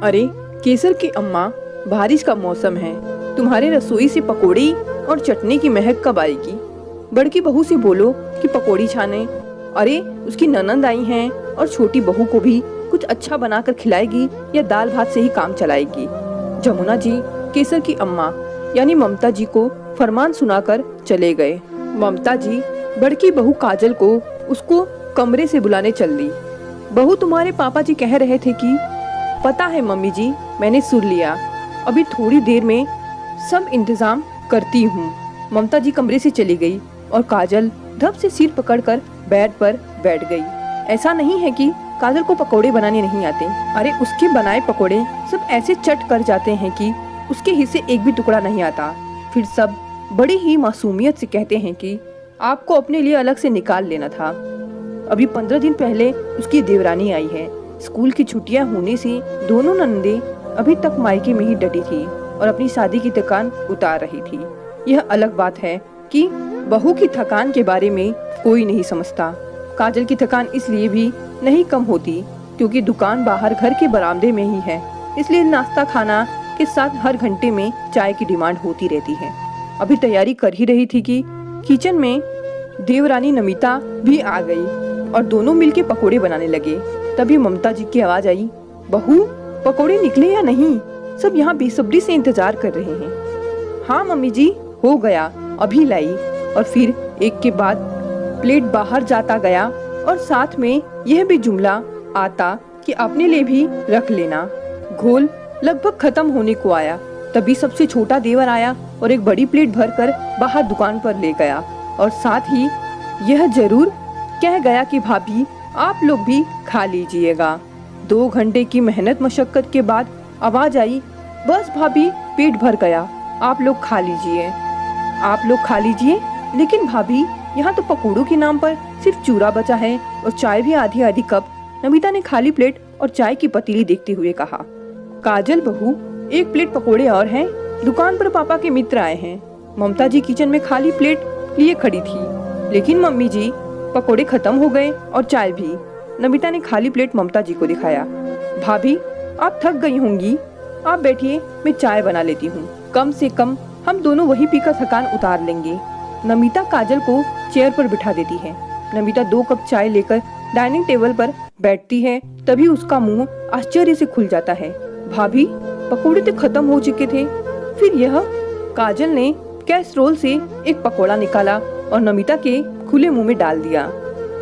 अरे केसर की अम्मा, बारिश का मौसम है, तुम्हारे रसोई से पकोड़ी और चटनी की महक कब आएगी? बड़की बहू से बोलो कि पकोड़ी छाने। अरे उसकी ननंद आई हैं और छोटी बहू को भी कुछ अच्छा बनाकर खिलाएगी या दाल भात से ही काम चलाएगी। जमुना जी केसर की अम्मा यानी ममता जी को फरमान सुनाकर चले गए। ममता जी बड़की बहू काजल को उसको कमरे से बुलाने चल दी। बहू, तुम्हारे पापा जी कह रहे थे कि। पता है मम्मी जी, मैंने सुन लिया, अभी थोड़ी देर में सब इंतजाम करती हूँ। ममता जी कमरे से चली गई और काजल धप से सिर पकड़कर बेड पर बैठ गई। ऐसा नहीं है कि काजल को पकोड़े बनाने नहीं आते। अरे उसके बनाए पकोड़े सब ऐसे चट कर जाते हैं कि उसके हिस्से एक भी टुकड़ा नहीं आता। फिर सब बड़ी ही मासूमियत से कहते हैं कि आपको अपने लिए अलग से निकाल लेना था। अभी 15 दिन पहले उसकी देवरानी आई है। स्कूल की छुट्टियां होने से दोनों नंदे अभी तक मायके में ही डटी थी और अपनी शादी की थकान उतार रही थी। यह अलग बात है कि बहू की थकान के बारे में कोई नहीं समझता। काजल की थकान इसलिए भी नहीं कम होती क्योंकि दुकान बाहर घर के बरामदे में ही है, इसलिए नाश्ता खाना के साथ हर घंटे में चाय की डिमांड होती रहती है। अभी तैयारी कर ही रही थी कि किचन में देवरानी नमिता भी आ गई और दोनों मिलके पकोड़े बनाने लगे। तभी ममता जी की आवाज आई, बहू पकोड़े निकले या नहीं? सब यहाँ बेसब्री से इंतजार कर रहे हैं। हाँ मम्मी जी, हो गया, अभी लाई। और फिर एक के बाद प्लेट बाहर जाता गया और साथ में यह भी जुमला आता कि अपने लिए भी रख लेना। घोल लगभग खत्म होने को आया, तभी सबसे छोटा देवर आया और एक बड़ी प्लेट भरकर बाहर दुकान पर ले गया और साथ ही यह जरूर कह गया कि भाभी आप लोग भी खा लीजिएगा। 2 घंटे की मेहनत मशक्कत के बाद आवाज आई, बस भाभी पेट भर गया, आप लोग खा लीजिए। आप लोग खा लीजिए? लेकिन भाभी यहाँ तो पकोड़ों के नाम पर सिर्फ चूरा बचा है और चाय भी आधी आधी कप। नमिता ने खाली प्लेट और चाय की पतीली देखते हुए कहा। काजल बहू, एक प्लेट पकोड़े और हैं, दुकान पर पापा के मित्र आए हैं। ममता जी किचन में खाली प्लेट लिए खड़ी थी। लेकिन मम्मी जी पकोड़े खत्म हो गए और चाय भी। नमिता ने खाली प्लेट ममता जी को दिखाया। भाभी आप थक गई होंगी, आप बैठिए, मैं चाय बना लेती हूँ। कम से कम हम दोनों वही पीकर थकान उतार लेंगे। नमिता काजल को चेयर पर बिठा देती है। नमिता 2 कप चाय लेकर डाइनिंग टेबल पर बैठती है। तभी उसका मुंह आश्चर्य से खुल जाता है। भाभी पकोड़े तो खत्म हो चुके थे। फिर यह काजल ने कैसरोल से एक पकोड़ा निकाला और नमिता के खुले मुंह में डाल दिया।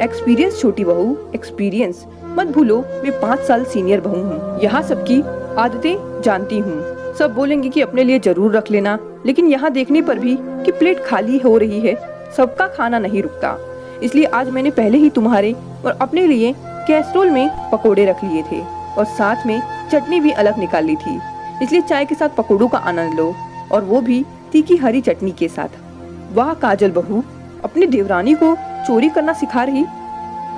एक्सपीरियंस छोटी बहू, एक्सपीरियंस मत भूलो, मैं 5 साल सीनियर बहू हूँ, यहाँ सबकी आदतें जानती हूँ। सब बोलेंगे कि अपने लिए जरूर रख लेना, लेकिन यहाँ देखने पर भी कि प्लेट खाली हो रही है, सबका खाना नहीं रुकता। इसलिए आज मैंने पहले ही तुम्हारे और अपने लिए कैसरोल में पकोड़े रख लिए थे और साथ में चटनी भी अलग निकाल ली थी। इसलिए चाय के साथ पकोड़ों का आनंद लो, और वो भी तीखी हरी चटनी के साथ। वाह काजल बहू, अपनी देवरानी को चोरी करना सिखा रही।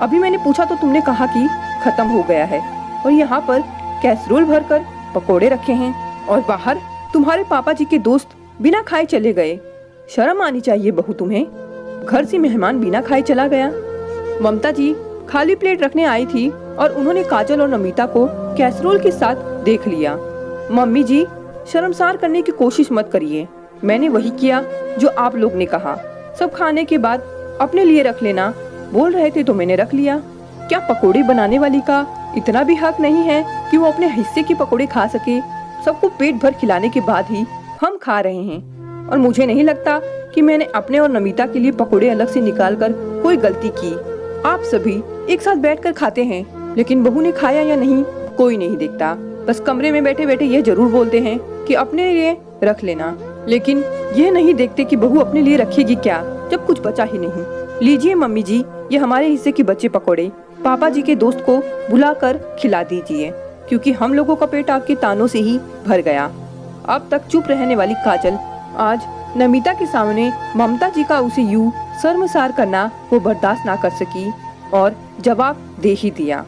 अभी मैंने पूछा तो तुमने कहा कि खत्म हो गया है और यहाँ पर कैसरोल भरकर पकोड़े रखे हैं और बाहर तुम्हारे पापा जी के दोस्त बिना खाए चले गए। शर्म आनी चाहिए बहू तुम्हें, घर से मेहमान बिना खाए चला गया। ममता जी खाली प्लेट रखने आई थी और उन्होंने काजल और नमिता को कैसरोल के साथ देख लिया। मम्मी जी शर्मसार करने की कोशिश मत करिए, मैंने वही किया जो आप लोग ने कहा। सब खाने के बाद अपने लिए रख लेना बोल रहे थे तो मैंने रख लिया। क्या पकोड़े बनाने वाली का इतना भी हक नहीं है कि वो अपने हिस्से के पकोड़े खा सके? सबको पेट भर खिलाने के बाद ही हम खा रहे हैं और मुझे नहीं लगता कि मैंने अपने और नमिता के लिए पकोड़े अलग से निकाल कर कोई गलती की। आप सभी एक साथ बैठकर खाते हैं, लेकिन बहू ने खाया या नहीं कोई नहीं देखता। बस कमरे में बैठे बैठे ये जरूर बोलते हैं कि अपने लिए रख लेना, लेकिन यह नहीं देखते कि बहू अपने लिए रखेगी क्या जब कुछ बचा ही नहीं। लीजिए मम्मी जी, ये हमारे हिस्से के बच्चे पकोड़े पापा जी के दोस्त को बुलाकर खिला दीजिए, क्योंकि हम लोगों का पेट आपके तानों से ही भर गया। अब तक चुप रहने वाली काजल आज नमिता के सामने ममता जी का उसे यूं शर्मसार करना वो बर्दाश्त ना कर सकी और जवाब दे ही दिया।